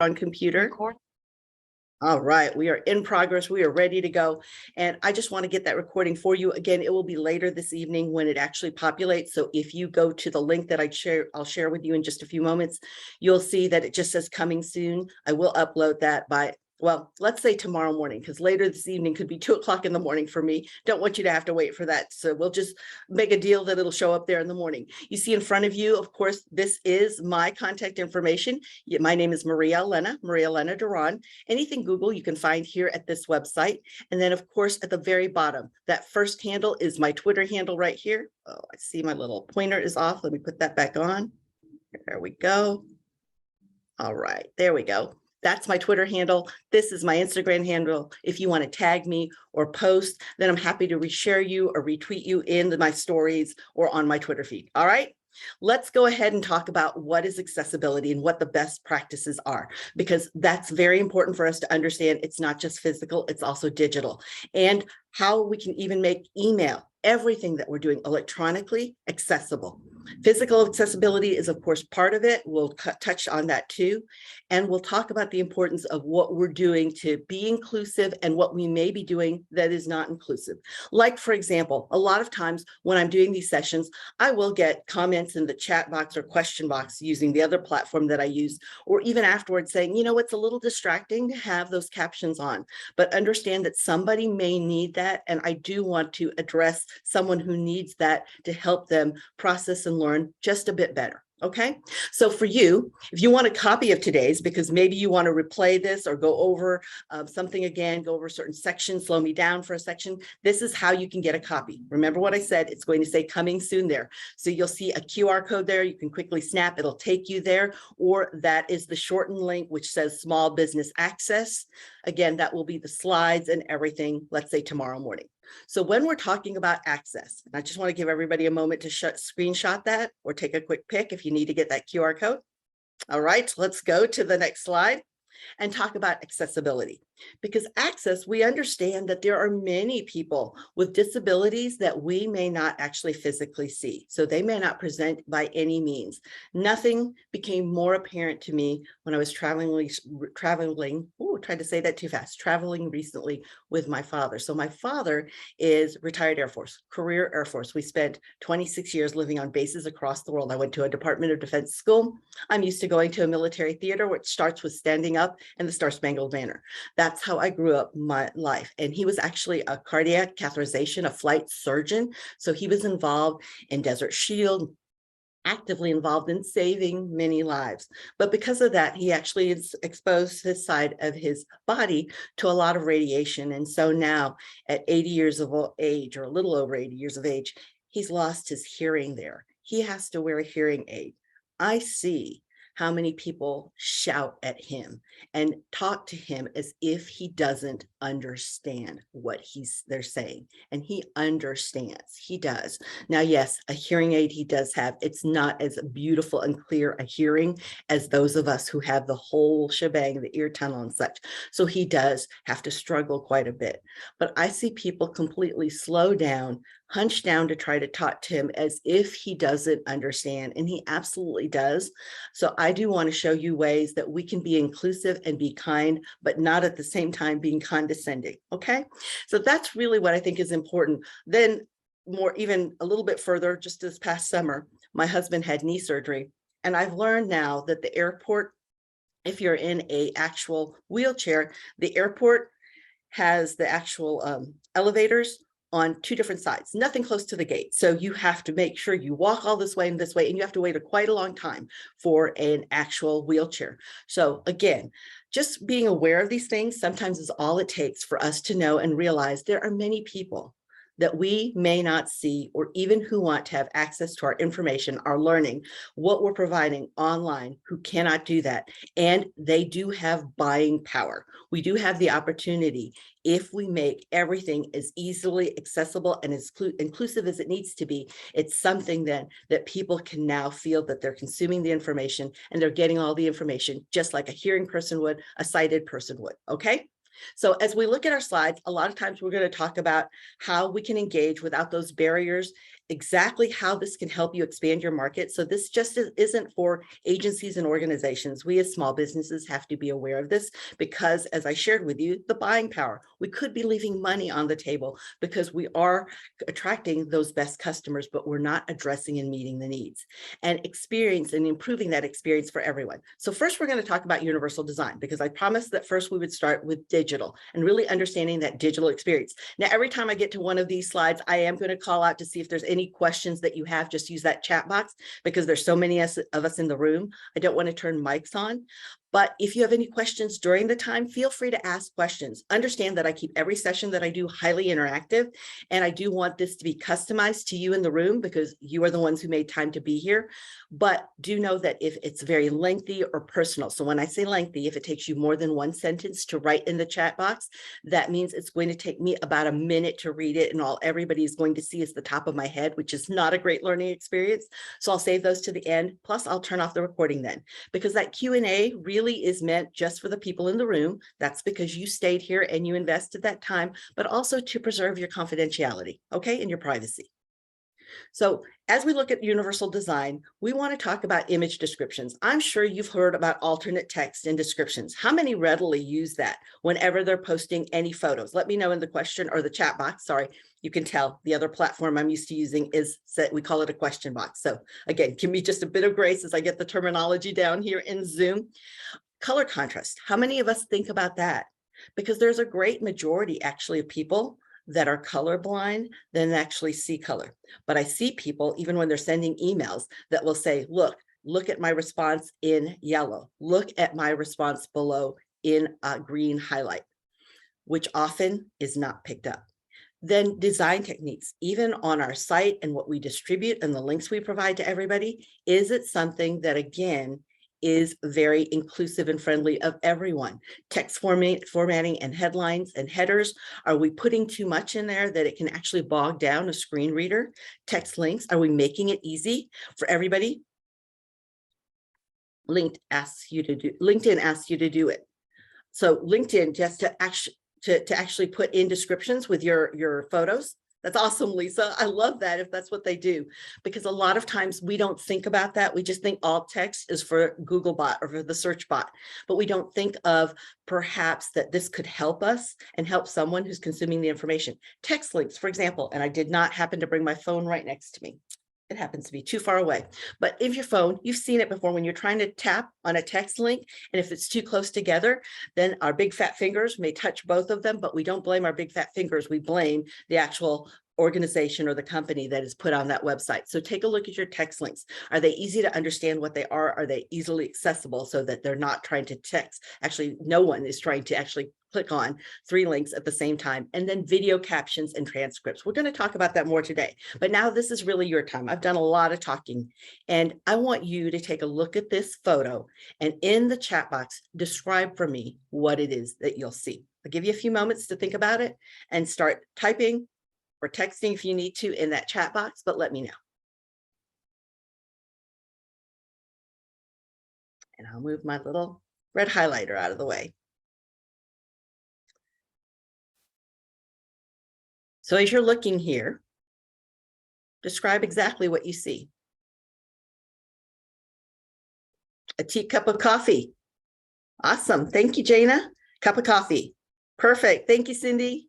on computer. Record. All right, we are in progress. We are ready to go. And I just want to get that recording for you. Again, it will be later this evening when it actually populates. So if you go to the link that I'll share with you in just a few moments, you'll see that it just says coming soon. I will upload that by, well, let's say tomorrow morning, because later this evening could be 2 o'clock in the morning for me. Don't want you to have to wait for that. So we'll just make a deal that it'll show up there in the morning. You see in front of you, of course, this is my contact information. My name is Elena Duron. Anything Google you can find here at this website. And then of course, at the very bottom, that first handle is my Twitter handle right here. Oh, I see my little pointer is off. Let me put that back on. There we go. All right, there we go. That's my Twitter handle. This is my Instagram handle. If you want to tag me or post, then I'm happy to reshare you or retweet you in my stories or on my Twitter feed. All right. Let's go ahead and talk about what is accessibility and what the best practices are, because that's very important for us to understand. It's not just physical, it's also digital, and how we can even make email, everything that we're doing electronically, accessible. Physical accessibility is, of course, part of it. We'll touch on that too. And we'll talk about the importance of what we're doing to be inclusive and what we may be doing that is not inclusive. Like, for example, a lot of times when I'm doing these sessions, I will get comments in the chat box or question box using the other platform that I use, or even afterwards saying, you know, it's a little distracting to have those captions on, but understand that somebody may need that. And I do want to address someone who needs that to help them process and learn just a bit better. Okay, so for you, if you want a copy of today's, because maybe you want to replay this or go over something again, go over certain sections, slow me down for a section, this is how you can get a copy. Remember what I said, it's going to say coming soon there. So you'll see a QR code there, you can quickly snap, it'll take you there, or that is the shortened link, which says small business access. Again, that will be the slides and everything, let's say tomorrow morning. So when we're talking about access, and I just want to give everybody a moment to screenshot that or take a quick pic if you need to get that QR code. All right, let's go to the next slide and talk about accessibility. Because access, we understand that there are many people with disabilities that we may not actually physically see. So they may not present by any means. Nothing became more apparent to me when I was traveling recently with my father. So my father is retired Air Force, career Air Force. We spent 26 years living on bases across the world. I went to a Department of Defense school. I'm used to going to a military theater, which starts with standing up and the Star-Spangled Banner. That's how I grew up my life. And he was actually a cardiac catheterization, a flight surgeon. So he was involved in Desert Shield, actively involved in saving many lives. But because of that, he actually has exposed his side of his body to a lot of radiation. And so now at 80 years of age, or a little over 80 years of age, he's lost his hearing there. He has to wear a hearing aid. I see how many people shout at him and talk to him as if he doesn't understand what they're saying. And he understands, he does. Now, yes, a hearing aid he does have. It's not as beautiful and clear a hearing as those of us who have the whole shebang, the ear tunnel and such. So he does have to struggle quite a bit. But I see people completely slow down, hunch down to try to talk to him as if he doesn't understand, and he absolutely does. So I do want to show you ways that we can be inclusive and be kind, but not at the same time being condescending. Okay, so that's really what I think is important. Then more, even a little bit further, just this past summer, my husband had knee surgery, and I've learned now that the airport, if you're in a actual wheelchair, the airport has the actual elevators on two different sides, nothing close to the gate. So you have to make sure you walk all this way and this way, and you have to wait quite a long time for an actual wheelchair. So again, just being aware of these things sometimes is all it takes for us to know and realize there are many people that we may not see, or even who want to have access to our information, our learning, what we're providing online, who cannot do that. And they do have buying power. We do have the opportunity, if we make everything as easily accessible and as inclusive as it needs to be, it's something then that people can now feel that they're consuming the information and they're getting all the information just like a hearing person would, a sighted person would, okay? So as we look at our slides, a lot of times we're going to talk about how we can engage without those barriers exactly how this can help you expand your market. So this just isn't for agencies and organizations. We as small businesses have to be aware of this because, as I shared with you, the buying power, we could be leaving money on the table because we are attracting those best customers, but we're not addressing and meeting the needs and experience and improving that experience for everyone. So first, we're going to talk about universal design because I promised that first we would start with digital and really understanding that digital experience. Now, every time I get to one of these slides, I am going to call out to see if there's any questions that you have. Just use that chat box because there's so many of us in the room. I don't want to turn mics on. But if you have any questions during the time, feel free to ask questions. Understand that I keep every session that I do highly interactive, and I do want this to be customized to you in the room because you are the ones who made time to be here. But do know that if it's very lengthy or personal, so when I say lengthy, if it takes you more than one sentence to write in the chat box, that means it's going to take me about a minute to read it, and all everybody is going to see is the top of my head, which is not a great learning experience. So I'll save those to the end. Plus, I'll turn off the recording then, because that Q&A really is meant just for the people in the room. That's because you stayed here and you invested that time, but also to preserve your confidentiality, okay, and your privacy. So as we look at universal design, we want to talk about image descriptions. I'm sure you've heard about alternate text and descriptions. How many readily use that whenever they're posting any photos? Let me know in the question or the chat box. Sorry, you can tell the other platform I'm used to using is set, we call it a question box. So again, give me just a bit of grace as I get the terminology down here in Zoom. Color contrast. How many of us think about that? Because there's a great majority actually of people that are colorblind than actually see color. But I see people, even when they're sending emails, that will say, look at my response in yellow. Look at my response below in a green highlight, which often is not picked up. Then design techniques, even on our site and what we distribute and the links we provide to everybody, is it something that, again, is very inclusive and friendly of everyone? Text formatting and headlines and headers, are we putting too much in there that it can actually bog down a screen reader? Text links, are we making it easy for everybody? LinkedIn asks you to do it. So LinkedIn, just to actually put in descriptions with your photos. That's awesome, Lisa. I love that if that's what they do, because a lot of times we don't think about that. We just think alt text is for Google bot or for the search bot, but we don't think of perhaps that this could help us and help someone who's consuming the information. Text links, for example, and I did not happen to bring my phone right next to me. It happens to be too far away. But if your phone, you've seen it before when you're trying to tap on a text link, and if it's too close together, then our big fat fingers may touch both of them, but we don't blame our big fat fingers. We blame the actual organization or the company that is put on that website. So take a look at your text links. Are they easy to understand what they are? Are they easily accessible so that they're not trying to text? Actually, no one is trying to actually click on 3 links at the same time. And then video captions and transcripts. We're going to talk about that more today, but now this is really your time. I've done a lot of talking, and I want you to take a look at this photo and in the chat box, describe for me what it is that you'll see. I'll give you a few moments to think about it and start typing or texting if you need to in that chat box, but let me know. And I'll move my little red highlighter out of the way. So as you're looking here, describe exactly what you see. A teacup of coffee. Awesome. Thank you, Jana. Cup of coffee. Perfect. Thank you, Cindy.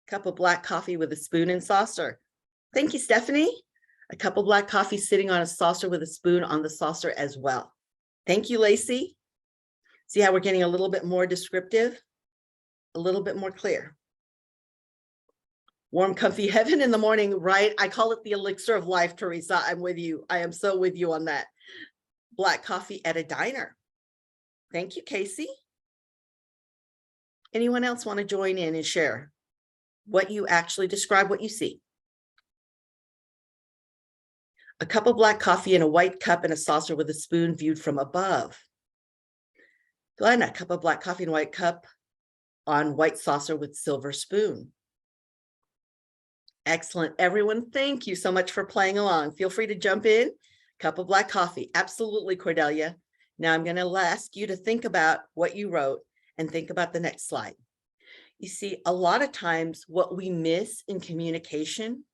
Cup of black coffee with a spoon and saucer. Thank you, Stephanie. A cup of black coffee sitting on a saucer with a spoon on the saucer as well. Thank you, Lacey. See how we're getting a little bit more descriptive, a little bit more clear. Warm, comfy heaven in the morning, right? I call it the elixir of life, Teresa. I'm with you. I am so with you on that. Black coffee at a diner. Thank you, Casey. Anyone else want to join in and share what you actually describe, what you see? A cup of black coffee in a white cup and a saucer with a spoon viewed from above. Glenn, a cup of black coffee in a white cup on white saucer with silver spoon. Excellent, everyone. Thank you so much for playing along. Feel free to jump in. Cup of black coffee. Absolutely, Cordelia. Now I'm going to ask you to think about what you wrote and think about the next slide. You see, a lot of times what we miss in communication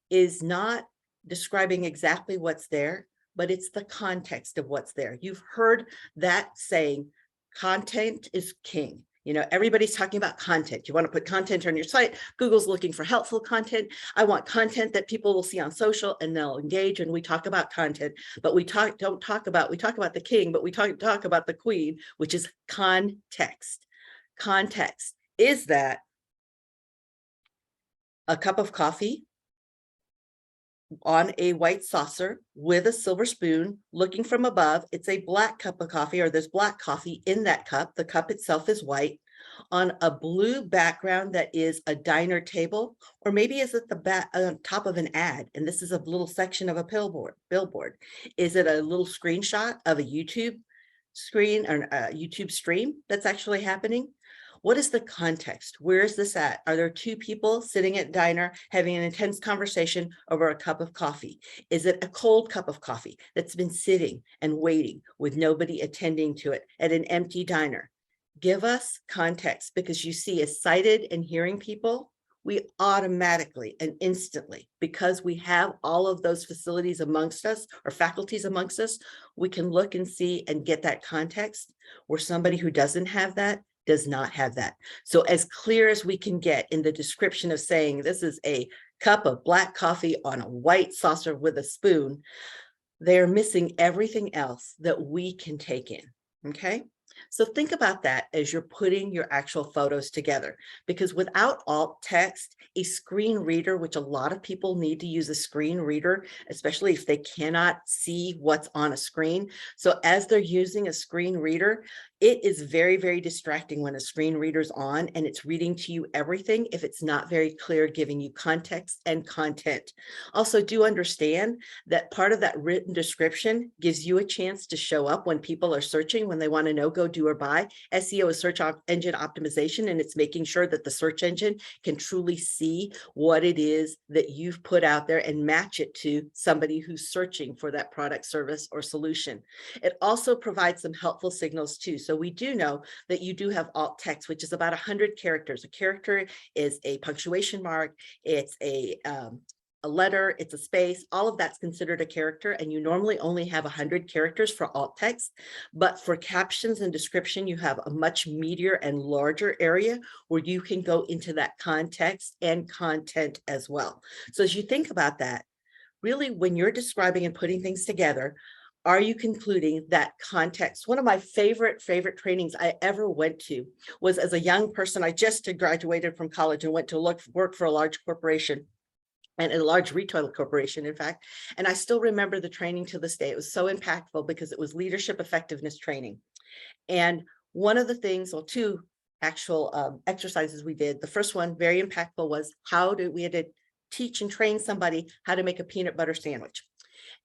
is not describing exactly what's there, but it's the context of what's there. You've heard that saying, content is king. You know, everybody's talking about content. You want to put content on your site. Google's looking for helpful content. I want content that people will see on social and they'll engage. And we talk about content, but we talk about the king, but we talk about the queen, which is context. Context is that a cup of coffee on a white saucer with a silver spoon looking from above. It's a black cup of coffee, or there's black coffee in that cup. The cup itself is white on a blue background that is a diner table, or maybe is it the back on top of an ad. And this is a little section of a billboard. Is it a little screenshot of a YouTube screen or a YouTube stream that's actually happening? What is the context? Where is this at? Are there two people sitting at diner having an intense conversation over a cup of coffee? Is it a cold cup of coffee that's been sitting and waiting with nobody attending to it at an empty diner? Give us context, because you see, as sighted and hearing people, we automatically and instantly, because we have all of those facilities amongst us or faculties amongst us, we can look and see and get that context, where somebody who doesn't have that does not have that. So as clear as we can get in the description of saying this is a cup of black coffee on a white saucer with a spoon, they're missing everything else that we can take in. Okay. So think about that as you're putting your actual photos together, because without alt text, a screen reader, which a lot of people need to use a screen reader, especially if they cannot see what's on a screen. So as they're using a screen reader, it is very, very distracting when a screen reader's on and it's reading to you everything if it's not very clear, giving you context and content. Also, do understand that part of that written description gives you a chance to show up when people are searching, when they want to know, go, do, or buy. SEO is search engine optimization, and it's making sure that the search engine can truly see what it is that you've put out there and match it to somebody who's searching for that product, service, or solution. It also provides some helpful signals too. So we do know that you do have alt text, which is about 100 characters. A character is a punctuation mark. It's a letter, it's a space, all of that's considered a character, and you normally only have 100 characters for alt text. But for captions and description, you have a much meatier and larger area where you can go into that context and content as well. So as you think about that, really, when you're describing and putting things together, are you concluding that context? One of my favorite trainings I ever went to was as a young person. I just had graduated from college and went to work for a large corporation, and a large retail corporation, in fact. And I still remember the training to this day. It was so impactful because it was leadership effectiveness training. And one of the things, well, two actual exercises we did. The first one, very impactful, was we had to teach and train somebody how to make a peanut butter sandwich.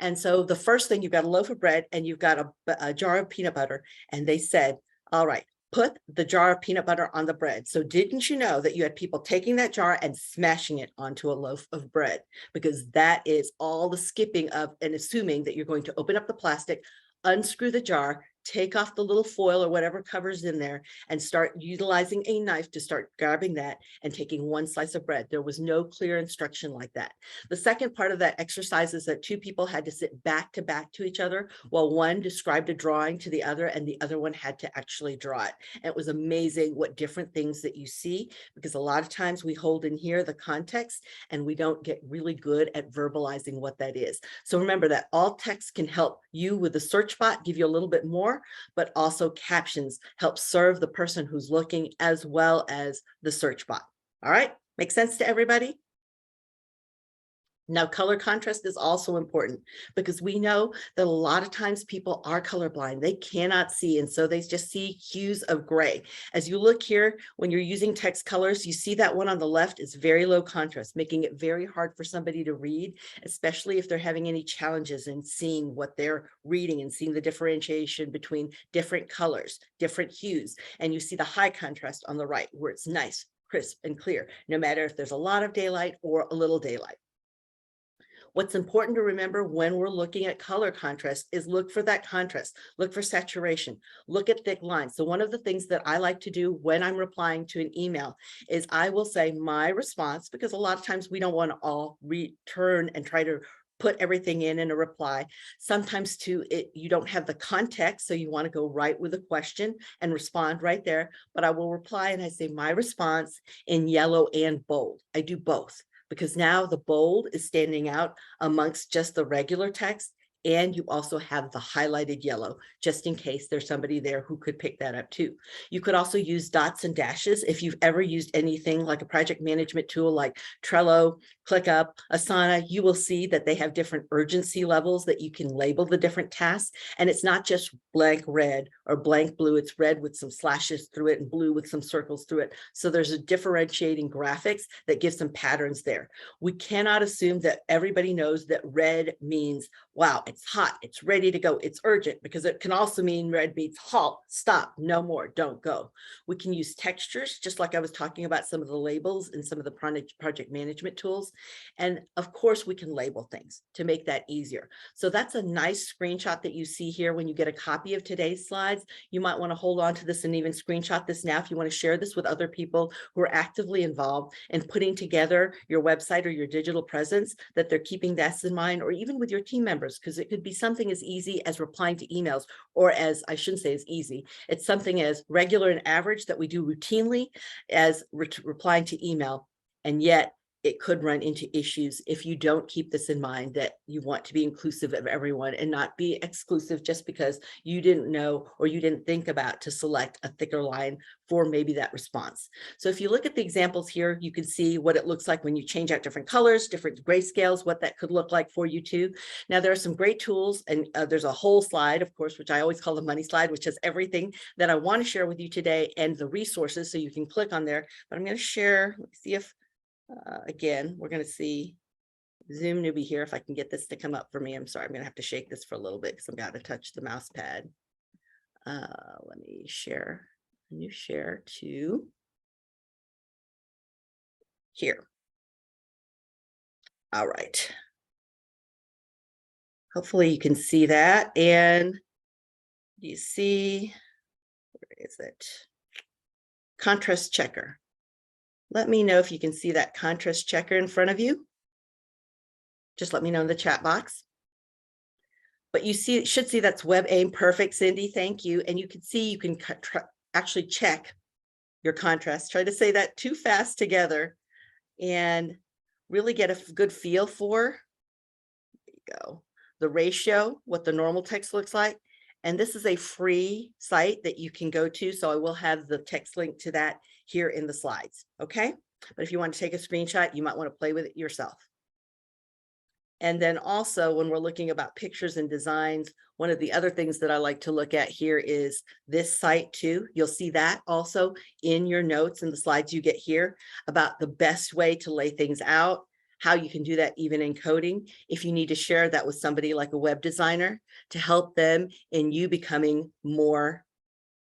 And so the first thing, you've got a loaf of bread and you've got a jar of peanut butter. And they said, all right, put the jar of peanut butter on the bread. So didn't you know that you had people taking that jar and smashing it onto a loaf of bread? Because that is all the skipping of and assuming that you're going to open up the plastic, unscrew the jar, take off the little foil or whatever covers in there, and start utilizing a knife to start grabbing that and taking one slice of bread. There was no clear instruction like that. The second part of that exercise is that two people had to sit back to each other while one described a drawing to the other and the other one had to actually draw it. And it was amazing what different things that you see, because a lot of times we hold in here the context and we don't get really good at verbalizing what that is. So remember that alt text can help you with the search bot, give you a little bit more, but also captions help serve the person who's looking as well as the search bot. All right, make sense to everybody? Now, color contrast is also important, because we know that a lot of times people are colorblind. They cannot see, and so they just see hues of gray. As you look here, when you're using text colors, you see that one on the left is very low contrast, making it very hard for somebody to read, especially if they're having any challenges in seeing what they're reading and seeing the differentiation between different colors, different hues. And you see the high contrast on the right, where it's nice, crisp, and clear, no matter if there's a lot of daylight or a little daylight. What's important to remember when we're looking at color contrast is look for that contrast, look for saturation, look at thick lines. So one of the things that I like to do when I'm replying to an email is I will say my response, because a lot of times we don't want to all return and try to put everything in a reply. Sometimes too, you don't have the context, so you want to go right with a question and respond right there. But I will reply and I say my response in yellow and bold. I do both, because now the bold is standing out amongst just the regular text, and you also have the highlighted yellow, just in case there's somebody there who could pick that up too. You could also use dots and dashes. If you've ever used anything like a project management tool like Trello, ClickUp, Asana, you will see that they have different urgency levels that you can label the different tasks. And it's not just blank red or blank blue, it's red with some slashes through it and blue with some circles through it. So there's a differentiating graphics that gives some patterns there. We cannot assume that everybody knows that red means, wow, it's hot, it's ready to go, it's urgent, because it can also mean red means halt, stop, no more, don't go. We can use textures, just like I was talking about some of the labels and some of the project management tools. And of course, we can label things to make that easier. So that's a nice screenshot that you see here. When you get a copy of today's slides, you might want to hold on to this and even screenshot this now if you want to share this with other people who are actively involved in putting together your website or your digital presence, that they're keeping this in mind, or even with your team members, because it could be something as easy as replying to emails, or as, I shouldn't say as easy, it's something as regular and average that we do routinely as replying to email. And yet it could run into issues if you don't keep this in mind, that you want to be inclusive of everyone and not be exclusive just because you didn't know or you didn't think about to select a thicker line for maybe that response. So if you look at the examples here, you can see what it looks like when you change out different colors, different grayscales, what that could look like for you too. Now there are some great tools, and there's a whole slide, of course, which I always call the money slide, which has everything that I want to share with you today and the resources, so you can click on there. But I'm going to share, let me see if again, we're going to see Zoom newbie here. If I can get this to come up for me, I'm sorry, I'm going to have to shake this for a little bit because I've got to touch the mouse pad. Let me share, new share to here. All right. Hopefully you can see that. And you see, where is it? Contrast checker. Let me know if you can see that contrast checker in front of you. Just let me know in the chat box. But you should see that's web aim perfect, Cindy. Thank you. And you can see you can actually check your contrast. Try to say that too fast together and really get a good feel for, there you go, the ratio, what the normal text looks like. And this is a free site that you can go to. So I will have the text link to that here in the slides. Okay. But if you want to take a screenshot, you might want to play with it yourself. And then also when we're looking about pictures and designs, one of the other things that I like to look at here is this site too. You'll see that also in your notes and the slides you get here about the best way to lay things out, how you can do that even in coding. If you need to share that with somebody like a web designer to help them in you becoming more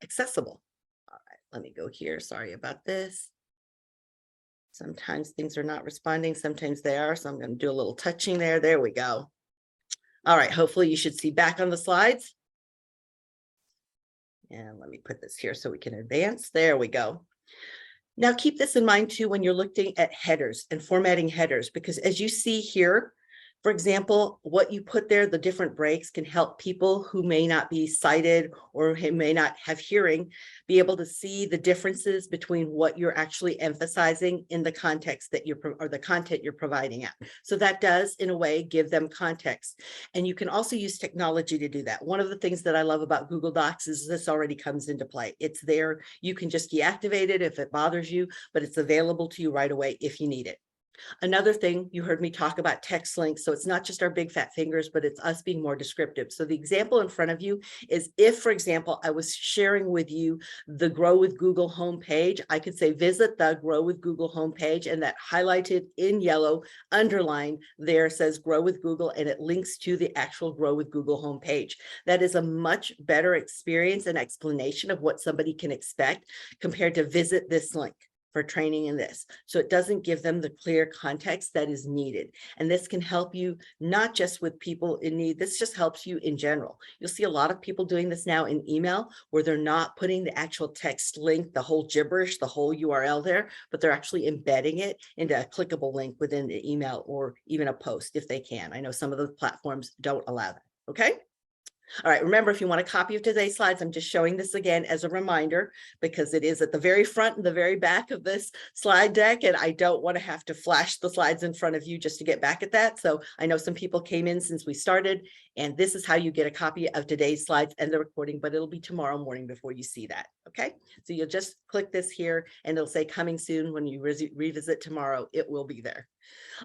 accessible. All right, let me go here. Sorry about this. Sometimes things are not responding, sometimes they are. So I'm going to do a little touching there. There we go. All right, hopefully you should see back on the slides. And let me put this here so we can advance. There we go. Now keep this in mind too when you're looking at headers and formatting headers, because as you see here, for example, what you put there, the different breaks can help people who may not be sighted or who may not have hearing be able to see the differences between what you're actually emphasizing in the context that you're, or the content you're providing at. So that does, in a way, give them context. And you can also use technology to do that. One of the things that I love about Google Docs is this already comes into play. It's there. You can just deactivate it if it bothers you, but it's available to you right away if you need it. Another thing, you heard me talk about text links. So it's not just our big fat fingers, but it's us being more descriptive. So the example in front of you is if, for example, I was sharing with you the Grow with Google homepage, I could say visit the Grow with Google homepage, and that highlighted in yellow, underlined there says Grow with Google, and it links to the actual Grow with Google homepage. That is a much better experience and explanation of what somebody can expect compared to visit this link. for training in this. So it doesn't give them the clear context that is needed. And this can help you not just with people in need, this just helps you in general. You'll see a lot of people doing this now in email where they're not putting the actual text link, the whole gibberish, the whole URL there, but they're actually embedding it into a clickable link within the email or even a post if they can. I know some of the platforms don't allow that, okay? All right, remember, if you want a copy of today's slides, I'm just showing this again as a reminder because it is at the very front and the very back of this slide deck, and I don't want to have to flash the slides in front of you just to get back at that. So I know some people came in since we started, and this is how you get a copy of today's slides and the recording, but it'll be tomorrow morning before you see that, okay? So you'll just click this here, and it'll say coming soon. When you revisit tomorrow, it will be there.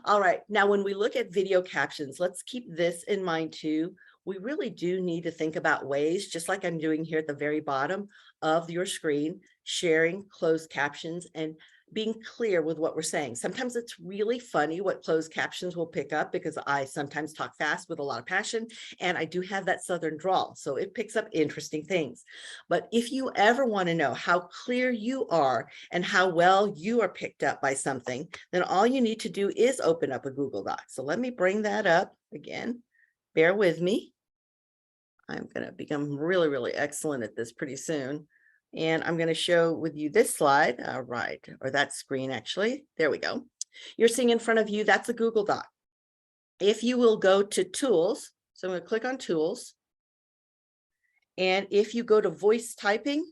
All right, now when we look at video captions, let's keep this in mind too. We really do need to think about ways, just like I'm doing here at the very bottom of your screen, sharing closed captions and being clear with what we're saying. Sometimes it's really funny what closed captions will pick up because I sometimes talk fast with a lot of passion, and I do have that Southern drawl, so it picks up interesting things. But if you ever want to know how clear you are and how well you are picked up by something, then all you need to do is open up a Google Doc. So let me bring that up again. Bear with me. I'm going to become really, really excellent at this pretty soon. And I'm going to show with you this slide. All right, or that screen actually. There we go. You're seeing in front of you, that's a Google Doc. If you will go to Tools, so I'm going to click on Tools. And if you go to Voice Typing,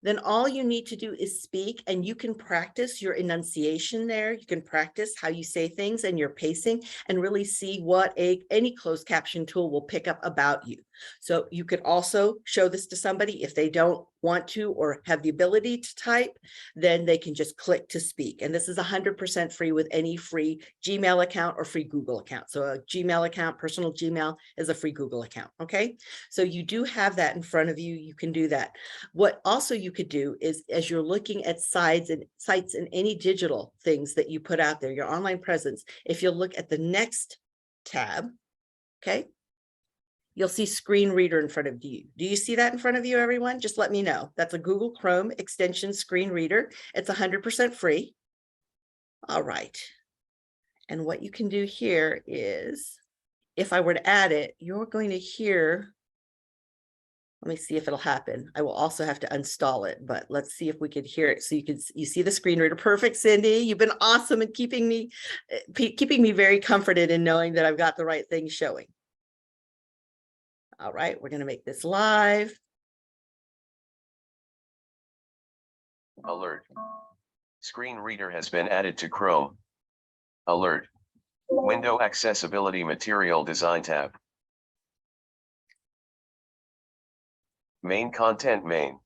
then all you need to do is speak, and you can practice your enunciation there. You can practice how you say things and your pacing and really see what any closed caption tool will pick up about you. So you could also show this to somebody if they don't want to or have the ability to type, then they can just click to speak. And this is 100% free with any free Gmail account or free Google account. So a Gmail account, personal Gmail, is a free Google account, okay? So you do have that in front of you. You can do that. What also you could do is, as you're looking at sites and any digital things that you put out there, your online presence, if you'll look at the next tab, okay, you'll see screen reader in front of you. Do you see that in front of you, everyone? Just let me know. That's a Google Chrome extension screen reader. It's 100% free. All right. And what you can do here is, if I were to add it, you're going to hear, let me see if it'll happen. I will also have to uninstall it, but let's see if we could hear it. So you see the screen reader. Perfect, Cindy. You've been awesome in keeping me very comforted in knowing that I've got the right thing showing. All right, we're going to make this live. Alert. Screen reader has been added to Chrome. Alert. Window accessibility material design tab. Main content main.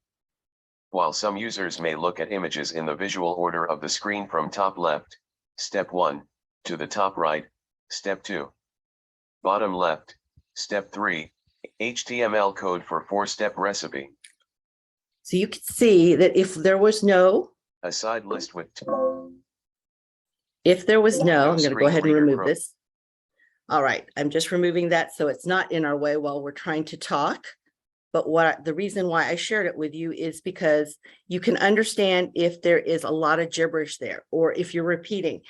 While some users may look at images in the visual order of the screen from top left, step 1, to the top right, step 2. Bottom left, step 3, HTML code for 4-step recipe. So you can see that if there was no, A side list with I'm going to go ahead and remove this. All right, I'm just removing that so it's not in our way while we're trying to talk. But the reason why I shared it with you is because you can understand if there is a lot of gibberish there, or if you're repeating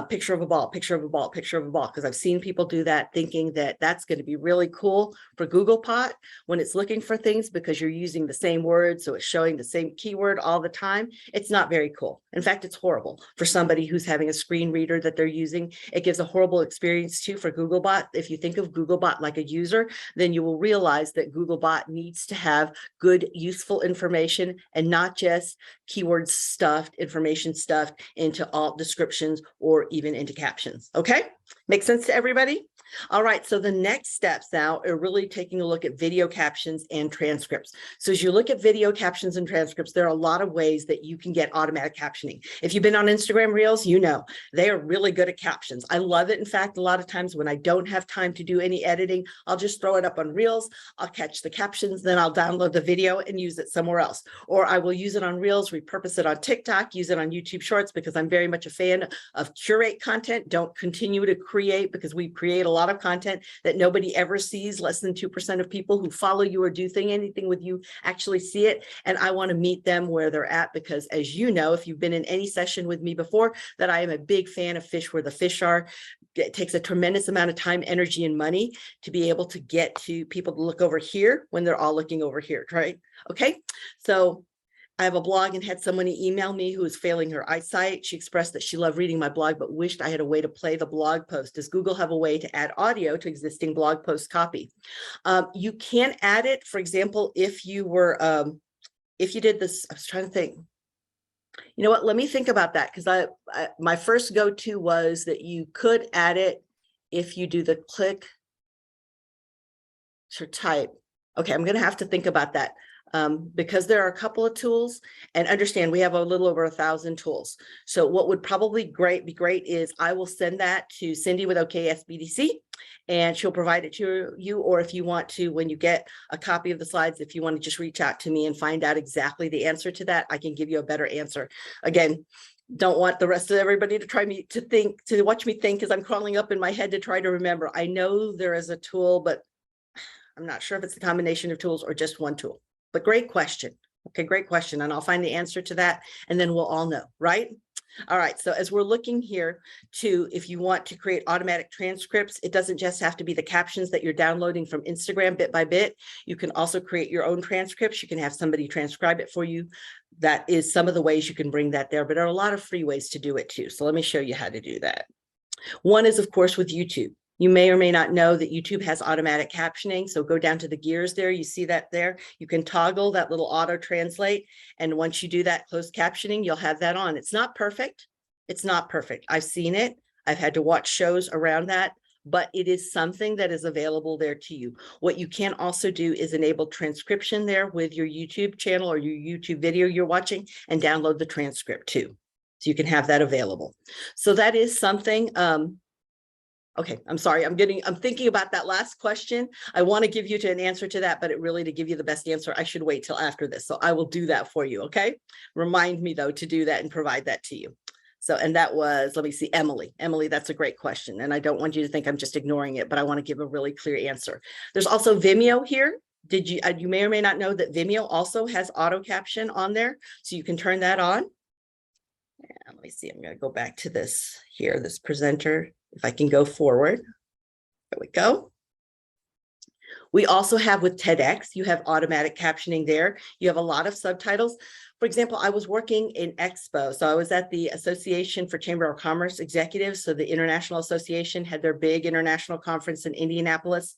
picture of a ball, picture of a ball, picture of a ball, because I've seen people do that thinking that that's going to be really cool for Googlebot when it's looking for things because you're using the same word. So it's showing the same keyword all the time. It's not very cool. In fact, it's horrible for somebody who's having a screen reader that they're using. It gives a horrible experience too for Googlebot. If you think of Googlebot like a user, then you will realize that Googlebot needs to have good, useful information and not just keywords stuffed, information stuffed into alt descriptions or even into captions. Okay, makes sense to everybody? All right, so the next steps now are really taking a look at video captions and transcripts. So as you look at video captions and transcripts, there are a lot of ways that you can get automatic captioning. If you've been on Instagram Reels, you know they are really good at captions. I love it. In fact, a lot of times when I don't have time to do any editing, I'll just throw it up on Reels. I'll catch the captions, then I'll download the video and use it somewhere else. Or I will use it on Reels, repurpose it on TikTok, use it on YouTube Shorts, because I'm very much a fan of curate content. Don't continue to create, because we create a lot lot of content that nobody ever sees. Less than 2% of people who follow you or do anything with you actually see it. And I want to meet them where they're at, because as you know, if you've been in any session with me before, that I am a big fan of fish where the fish are. It takes a tremendous amount of time, energy, and money to be able to get to people to look over here when they're all looking over here, right? Okay, so I have a blog and had someone email me who is failing her eyesight. She expressed that she loved reading my blog, but wished I had a way to play the blog post. Does Google have a way to add audio to existing blog post copy? You can add it. For example, if you did this, I was trying to think. You know what? Let me think about that, because my first go-to was that you could add it if you do the click to type. Okay, I'm going to have to think about that. Because there are a couple of tools, and understand we have a little over 1,000 tools. So what would probably be great is I will send that to Cindy with OKSBDC, and she'll provide it to you. Or if you want to, when you get a copy of the slides, if you want to just reach out to me and find out exactly the answer to that, I can give you a better answer. Again, don't want the rest of everybody to watch me think as I'm crawling up in my head to try to remember. I know there is a tool, but I'm not sure if it's a combination of tools or just one tool. But great question. Okay, great question. And I'll find the answer to that, and then we'll all know, right? All right, so as we're looking here to, if you want to create automatic transcripts, it doesn't just have to be the captions that you're downloading from Instagram bit by bit. You can also create your own transcripts. You can have somebody transcribe it for you. That is some of the ways you can bring that there, but there are a lot of free ways to do it too. So let me show you how to do that. One is, of course, with YouTube. You may or may not know that YouTube has automatic captioning. So go down to the gears there. You see that there. You can toggle that little auto translate. And once you do that closed captioning, you'll have that on. It's not perfect. It's not perfect. I've seen it. I've had to watch shows around that, but it is something that is available there to you. What you can also do is enable transcription there with your YouTube channel or your YouTube video you're watching, and download the transcript too. So you can have that available. So that is something. Okay, I'm sorry. I'm thinking about that last question. I want to give you an answer to that, but to give you the best answer, I should wait till after this. So I will do that for you. Okay. Remind me though to do that and provide that to you. So, and that was, let me see, Emily. Emily, that's a great question. And I don't want you to think I'm just ignoring it, but I want to give a really clear answer. There's also Vimeo here. You may or may not know that Vimeo also has auto caption on there. So you can turn that on. And let me see, I'm going to go back to this here, this presenter. If I can go forward, there we go. We also have with TEDx, you have automatic captioning there. You have a lot of subtitles. For example, I was working in Expo. So I was at the Association for Chamber of Commerce Executives. So the International Association had their big international conference in Indianapolis.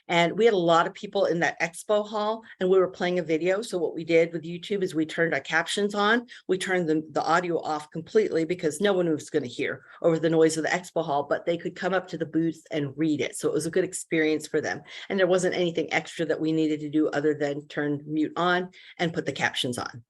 And we had a lot of people in that expo hall, and we were playing a video. So what we did with YouTube is we turned our captions on. We turned the audio off completely because no one was going to hear over the noise of the expo hall, but they could come up to the booth and read it. So it was a good experience for them. And there wasn't anything extra that we needed to do other than turn mute on and put the captions on.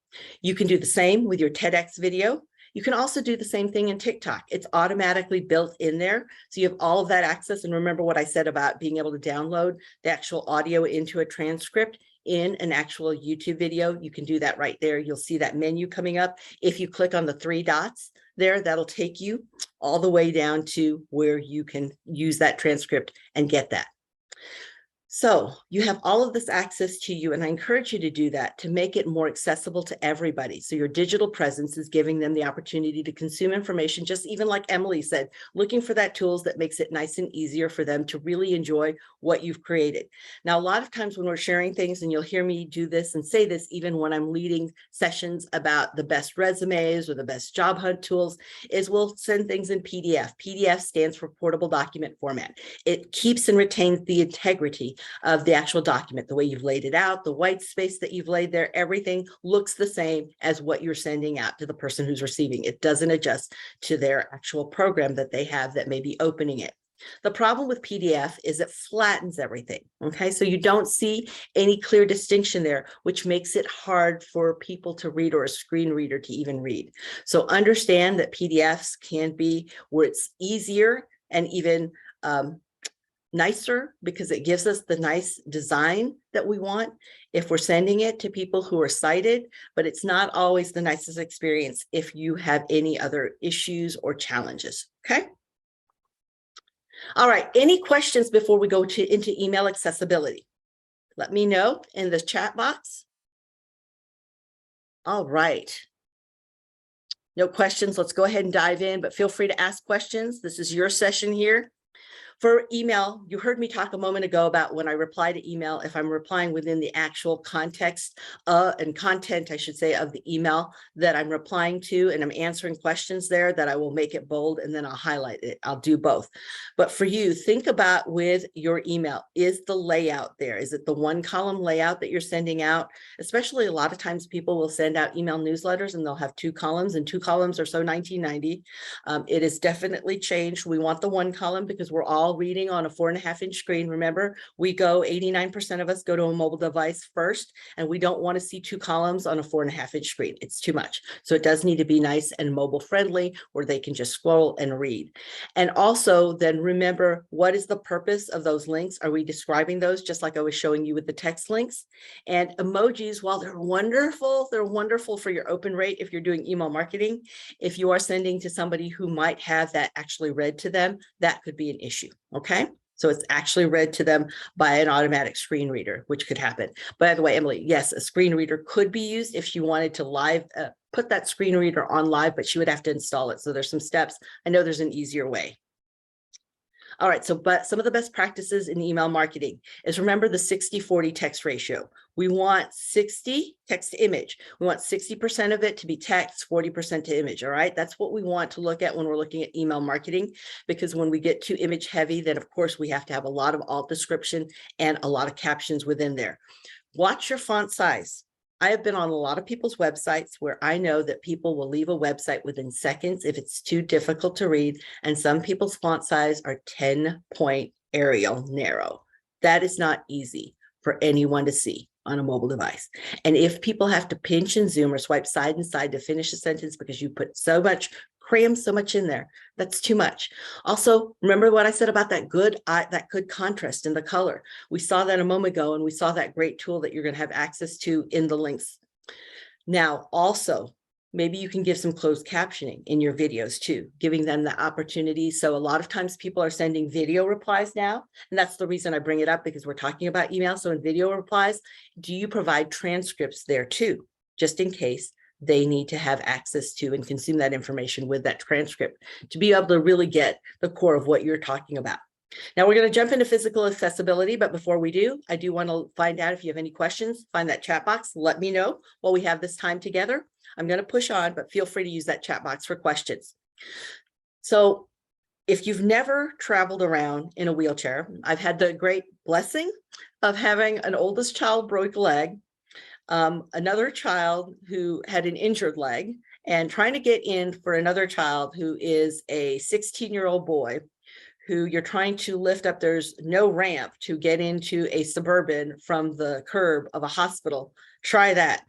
You can do the same with your TEDx video. You can also do the same thing in TikTok. It's automatically built in there. So you have all of that access. And remember what I said about being able to download the actual audio into a transcript in an actual YouTube video. You can do that right there. You'll see that menu coming up. If you click on the 3 dots there, that'll take you all the way down to where you can use that transcript and get that. So you have all of this access to you, and I encourage you to do that to make it more accessible to everybody. So your digital presence is giving them the opportunity to consume information, just even like Emily said, looking for that tools that makes it nice and easier for them to really enjoy what you've created. Now, a lot of times when we're sharing things, and you'll hear me do this and say this even when I'm leading sessions about the best resumes or the best job hunt tools, is we'll send things in PDF. PDF stands for portable document format. It keeps and retains the integrity of the actual document, the way you've laid it out, the white space that you've laid there, everything looks the same as what you're sending out to the person who's receiving. It doesn't adjust to their actual program that they have that may be opening it. The problem with PDF is it flattens everything. Okay, so you don't see any clear distinction there, which makes it hard for people to read or a screen reader to even read. So understand that PDFs can be where it's easier and even nicer, because it gives us the nice design that we want if we're sending it to people who are sighted, but it's not always the nicest experience if you have any other issues or challenges. Okay. All right, any questions before we go into email accessibility? Let me know in the chat box. All right. No questions. Let's go ahead and dive in, but feel free to ask questions. This is your session here. For email, you heard me talk a moment ago about when I reply to email, if I'm replying within the actual context and content, I should say, of the email that I'm replying to, and I'm answering questions there, that I will make it bold and then I'll highlight it. I'll do both. But for you, think about with your email, is the layout there? Is it the one column layout that you're sending out? Especially a lot of times people will send out email newsletters and they'll have two columns, and two columns are so 1990. It is definitely changed. We want the one column because we're all reading on a 4.5-inch screen. Remember, we go 89% of us go to a mobile device first, and we don't want to see two columns on a 4.5-inch screen. It's too much. So it does need to be nice and mobile friendly where they can just scroll and read. And also then remember, what is the purpose of those links? Are we describing those just like I was showing you with the text links? And emojis, while they're wonderful for your open rate if you're doing email marketing. If you are sending to somebody who might have that actually read to them, that could be an issue. Okay. So it's actually read to them by an automatic screen reader, which could happen. By the way, Emily, yes, a screen reader could be used if you wanted to live, put that screen reader on live, but she would have to install it. So there's some steps. I know there's an easier way. All right, so but some of the best practices in email marketing is, remember the 60-40 text ratio. We want 60 text to image. We want 60% of it to be text, 40% to image. All right, that's what we want to look at when we're looking at email marketing, because when we get too image heavy, then of course we have to have a lot of alt description and a lot of captions within there. Watch your font size. I have been on a lot of people's websites where I know that people will leave a website within seconds if it's too difficult to read, and some people's font size are 10-point Arial narrow. That is not easy for anyone to see on a mobile device. And if people have to pinch and zoom or swipe side and side to finish a sentence because you put so much, cram so much in there, that's too much. Also, remember what I said about that good contrast in the color. We saw that a moment ago, and we saw that great tool that you're going to have access to in the links. Now, also, maybe you can give some closed captioning in your videos too, giving them the opportunity. So a lot of times people are sending video replies now, and that's the reason I bring it up, because we're talking about email. So in video replies, do you provide transcripts there too, just in case they need to have access to and consume that information with that transcript to be able to really get the core of what you're talking about. Now we're going to jump into physical accessibility, but before we do, I do want to find out if you have any questions. Find that chat box, let me know while we have this time together. I'm going to push on, but feel free to use that chat box for questions. So if you've never traveled around in a wheelchair, I've had the great blessing of having an oldest child broke a leg, another child who had an injured leg, and trying to get in for another child who is a 16-year-old boy who you're trying to lift up. There's no ramp to get into a Suburban from the curb of a hospital. Try that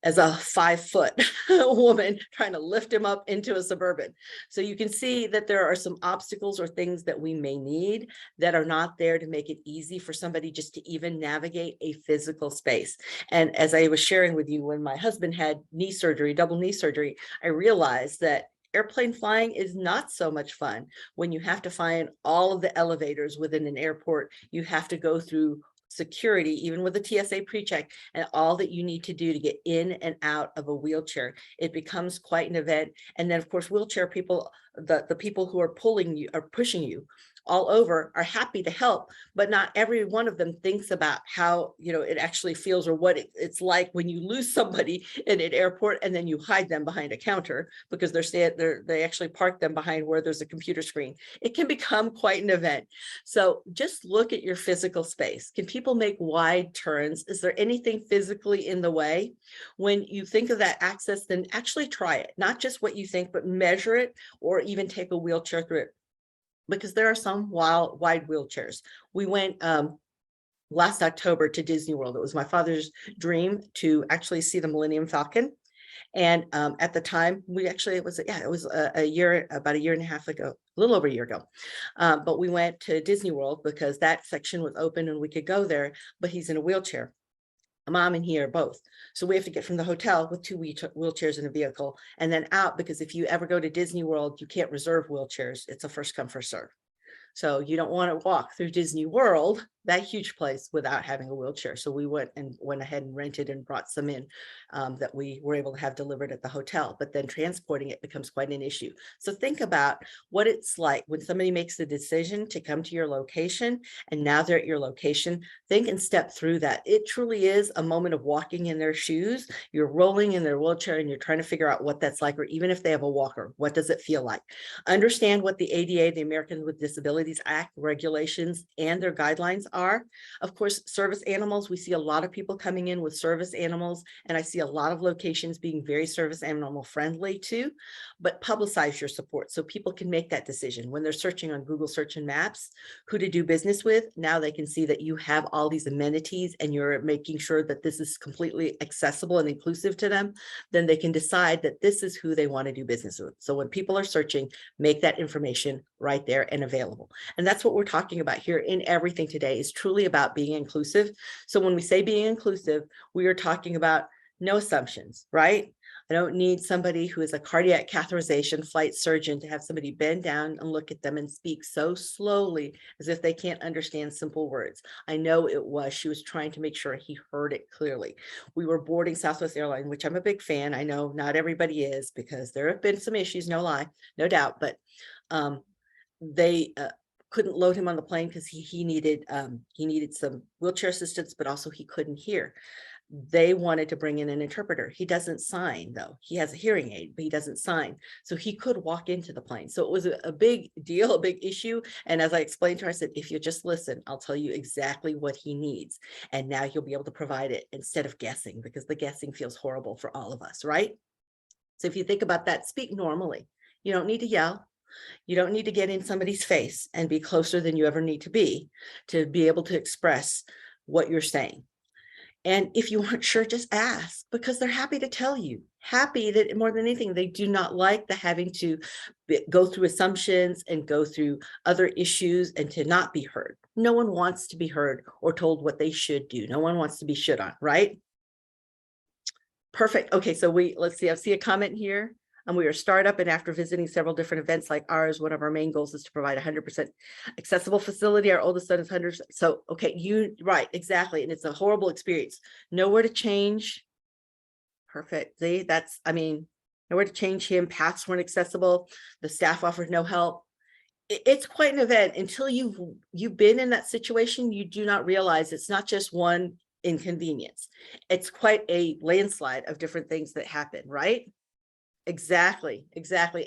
as a 5-foot woman trying to lift him up into a Suburban. So you can see that there are some obstacles or things that we may need that are not there to make it easy for somebody just to even navigate a physical space. And as I was sharing with you, when my husband had knee surgery, double knee surgery, I realized that airplane flying is not so much fun when you have to find all of the elevators within an airport. You have to go through security, even with a TSA pre-check, and all that you need to do to get in and out of a wheelchair. It becomes quite an event. And then of course, wheelchair people, the people who are pulling you or pushing you all over are happy to help, but not every one of them thinks about how, it actually feels, or what it's like when you lose somebody in an airport and then you hide them behind a counter because they actually park them behind where there's a computer screen. It can become quite an event. So just look at your physical space. Can people make wide turns? Is there anything physically in the way? When you think of that access, then actually try it, not just what you think, but measure it, or even take a wheelchair through it, because there are some wide wheelchairs. We went last October to Disney World. It was my father's dream to actually see the Millennium Falcon. And at the time, it was about a year and a half ago, a little over a year ago. But we went to Disney World because that section was open and we could go there, but he's in a wheelchair. Mom and he are both. So we have to get from the hotel with 2 wheelchairs in a vehicle and then out, because if you ever go to Disney World, you can't reserve wheelchairs. It's a first come, first serve. So you don't want to walk through Disney World, that huge place, without having a wheelchair. So we went ahead and rented and brought some in that we were able to have delivered at the hotel, but then transporting it becomes quite an issue. So think about what it's like when somebody makes the decision to come to your location and now they're at your location. Think and step through that. It truly is a moment of walking in their shoes. You're rolling in their wheelchair and you're trying to figure out what that's like, or even if they have a walker, what does it feel like? Understand what the ADA, the Americans with Disabilities Act regulations and their guidelines are. Of course, service animals, we see a lot of people coming in with service animals, and I see a lot of locations being very service animal friendly too, but publicize your support so people can make that decision when they're searching on Google search and maps, who to do business with. Now they can see that you have all these amenities and you're making sure that this is completely accessible and inclusive to them. Then they can decide that this is who they want to do business with. So when people are searching, make that information right there and available. And that's what we're talking about here in everything today, is truly about being inclusive. So when we say being inclusive, we are talking about no assumptions, right? I don't need somebody who is a cardiac catheterization flight surgeon to have somebody bend down and look at them and speak so slowly as if they can't understand simple words. I know it was, she was trying to make sure he heard it clearly. We were boarding Southwest Airlines, which I'm a big fan. I know not everybody is, because there have been some issues, no lie, no doubt, but they couldn't load him on the plane because he needed some wheelchair assistance, but also he couldn't hear. They wanted to bring in an interpreter. He doesn't sign though. He has a hearing aid, but he doesn't sign. So he could walk into the plane. So it was a big deal, a big issue. And as I explained to her, I said, if you just listen, I'll tell you exactly what he needs. And now he'll be able to provide it instead of guessing, because the guessing feels horrible for all of us, right? So if you think about that, speak normally. You don't need to yell. You don't need to get in somebody's face and be closer than you ever need to be able to express what you're saying. And if you aren't sure, just ask, because they're happy to tell you. Happy that more than anything, they do not like the having to go through assumptions and go through other issues and to not be heard. No one wants to be heard or told what they should do. No one wants to be shit on, right? Perfect. Okay, so let's see, I see a comment here. We are a startup, and after visiting several different events like ours, one of our main goals is to provide 100% accessible facility. Our oldest son is 100. So, okay, right, exactly. And it's a horrible experience. Nowhere to change. Perfect. See, nowhere to change him. Paths weren't accessible. The staff offered no help. It's quite an event. Until you've been in that situation, you do not realize it's not just one inconvenience. It's quite a landslide of different things that happen, right? Exactly.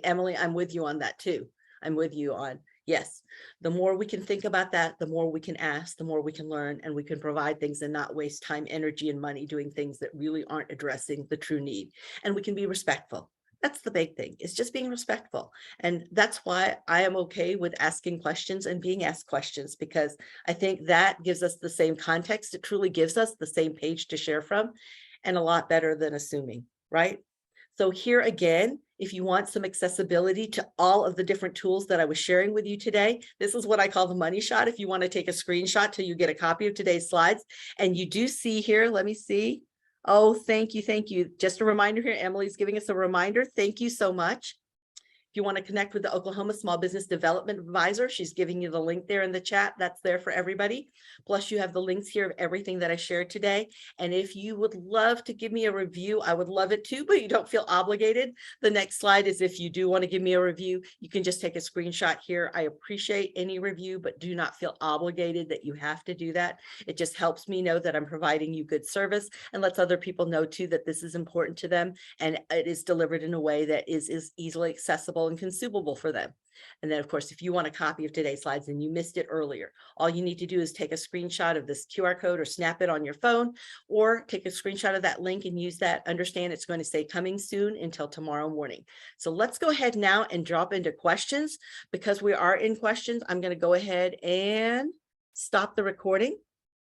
Emily, I'm with you on that too. I'm with you on, yes. The more we can think about that, the more we can ask, the more we can learn, and we can provide things and not waste time, energy, and money doing things that really aren't addressing the true need. And we can be respectful. That's the big thing. It's just being respectful. And that's why I am okay with asking questions and being asked questions, because I think that gives us the same context. It truly gives us the same page to share from, and a lot better than assuming, right? So here again, if you want some accessibility to all of the different tools that I was sharing with you today, this is what I call the money shot. If you want to take a screenshot till you get a copy of today's slides, and you do see here, let me see. Oh, thank you. Just a reminder here, Emily's giving us a reminder. Thank you so much. If you want to connect with the Oklahoma Small Business Development Advisor, she's giving you the link there in the chat. That's there for everybody. Plus, you have the links here of everything that I shared today. And if you would love to give me a review, I would love it too, but you don't feel obligated. The next slide is if you do want to give me a review, you can just take a screenshot here. I appreciate any review, but do not feel obligated that you have to do that. It just helps me know that I'm providing you good service, and lets other people know too that this is important to them, and it is delivered in a way that is easily accessible and consumable for them. And then, of course, if you want a copy of today's slides and you missed it earlier, all you need to do is take a screenshot of this QR code or snap it on your phone, or take a screenshot of that link and use that. Understand it's going to say coming soon until tomorrow morning. So let's go ahead now and drop into questions. Because we are in questions, I'm going to go ahead and stop the recording.